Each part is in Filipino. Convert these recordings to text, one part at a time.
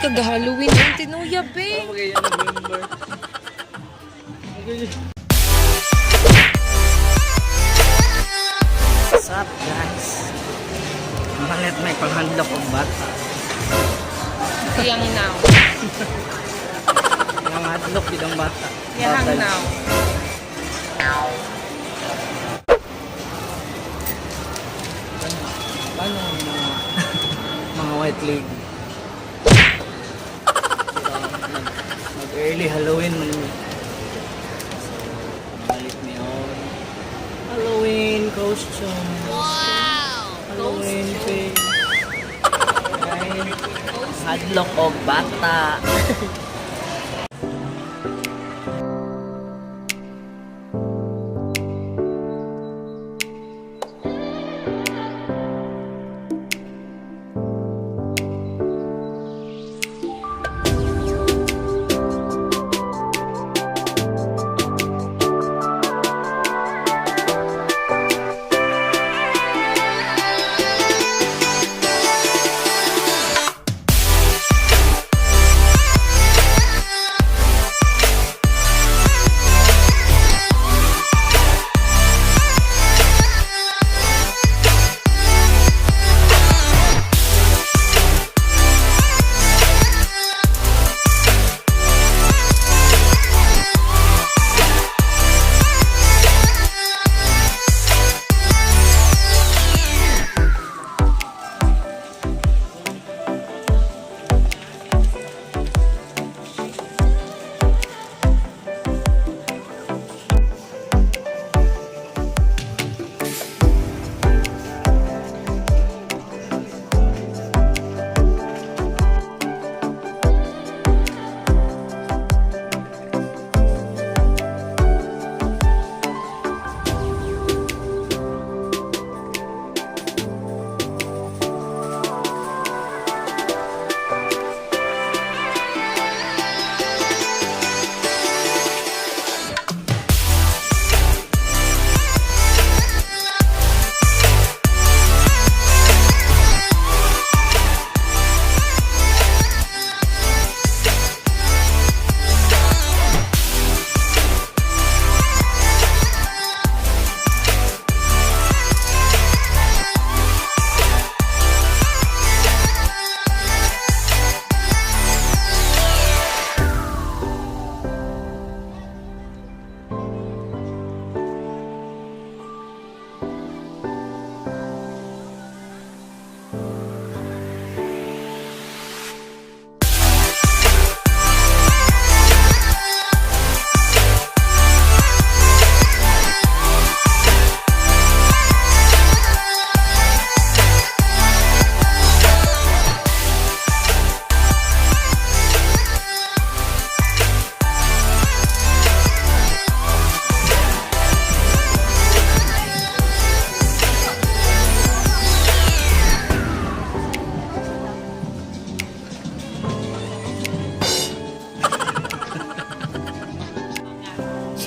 kag-Halloween yung tinuya, be. Okay, November. What's up, guys? Malit may panghandok ng bata. Yang now. Yung hadlok din ang bata. Yang now. Paano mga white lady? Mag-early Halloween man yun. Balik niyo. Halloween costume. Wow! Halloween face. Hadlok o bata.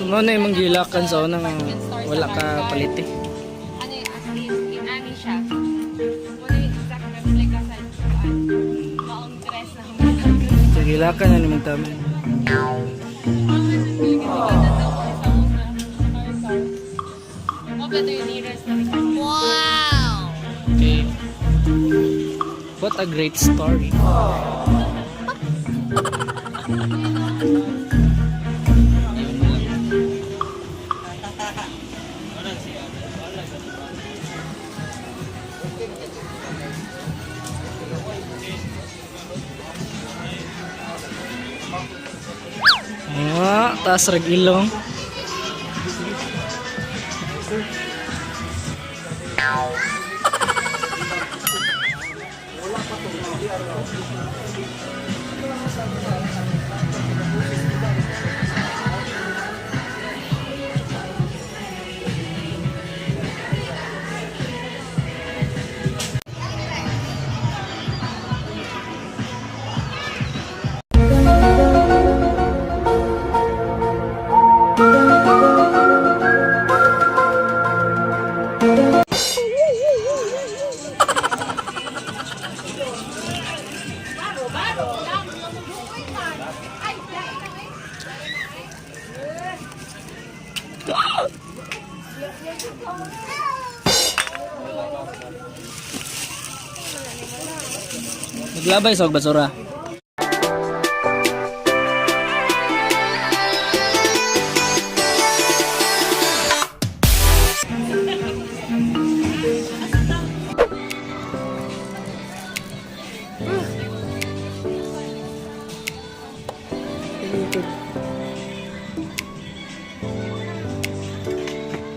Sumo na yung manggilakan sa unang wala ka paliti. Ano yung as in ani siya. Wala yung exact replica sa maong dress na humilang. Gilakan na ni magtamin. Wow! Okay. What a great story. Taas rag ilong. Naglabay sa basura.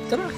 Tara.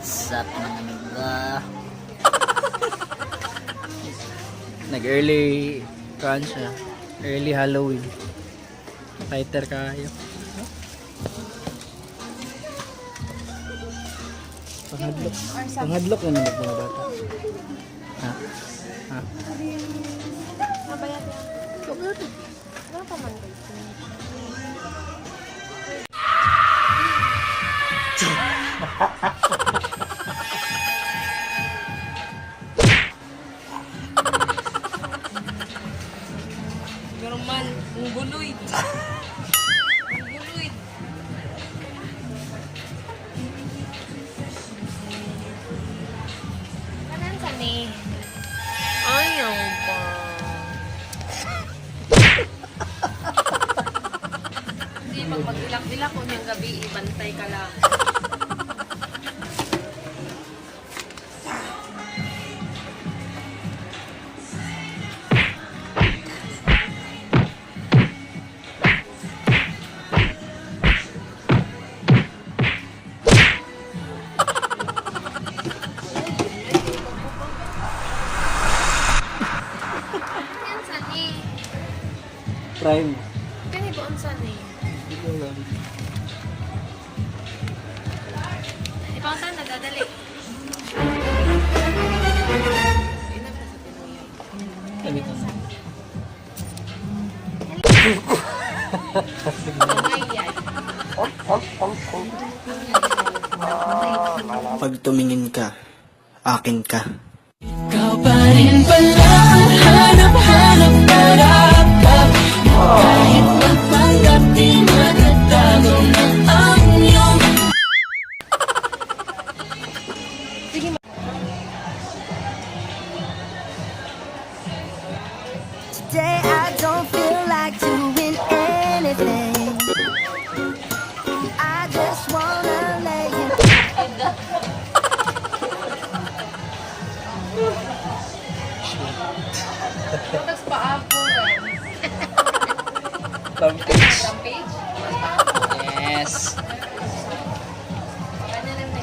Sap mga nag-early crunch siya. Early Halloween. Fighter kayo. Panghadlok. Panghadlok na naman mga bata. Ha? Ha? Mabayat yan. Wala pa man kayo. Pero man, ang buloy. Ang buloy. Kanan ka ni? Ayaw pa. Hindi, pag mag-ilak-ilak ko niyang gabi, ibantay ka lang. Yan sani. Prime. Kani ba ang sani? Ito lang. Ipangtan na dadali. Inap na sa Pinoy. Sabi ko na. Ay, yan. Pag tumingin ka, akin ka. Ikaw pa rin pala ang hanap-hanap harap ka. Kahit magpanggap di matatago ng ang iyong Today I don't feel like doing anything. I just wanna lay you. Tapos pa-apo eh. Thumbpage. Ang page? Pa-apo. Yes. Ganyan lang na.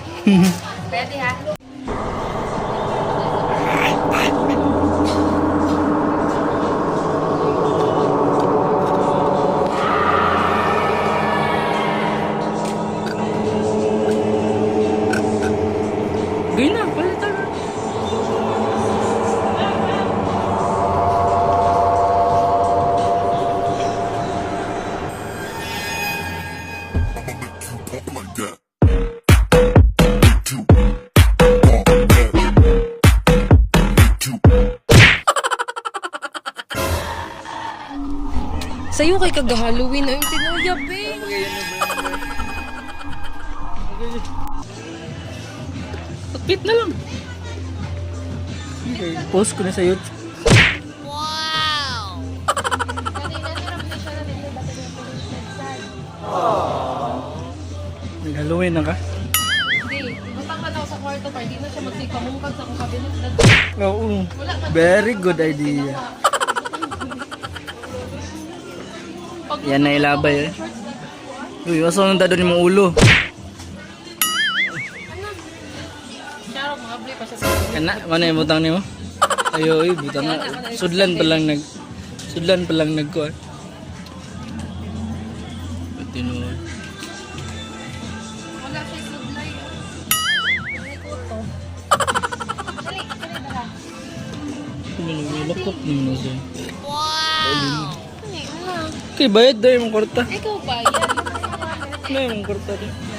Ready ha? Gawin na, palitan na. Sa'yo kay kag-Halloween ay tinuyab eh. Pagpit na lang. Okay, post ko na sa YouTube. Kanina niram na siya na nilibatan yung police website. Nag-Halloween na ka? Hindi, butang ka daw sa kwarto pa, di na siya magsigpamungkag sa akong kabinet. Oo. Wala man. Very good idea. Yan na ilabay eh. Uy, aso nang dado ni mong ulo. Siya, mga bli pa siya sa Kana, mana yung butang ni mo? Ayo, butang na. Sudlan pa lang nagkuhan. Tinuod. wala siya sudlay. Hindi ko to. Dali, dali ba? Lakot naman na siya. Ano? Okay, bayad dahil mong kwarta. Ikaw ba? Yan. Ano yung mong kwarta din?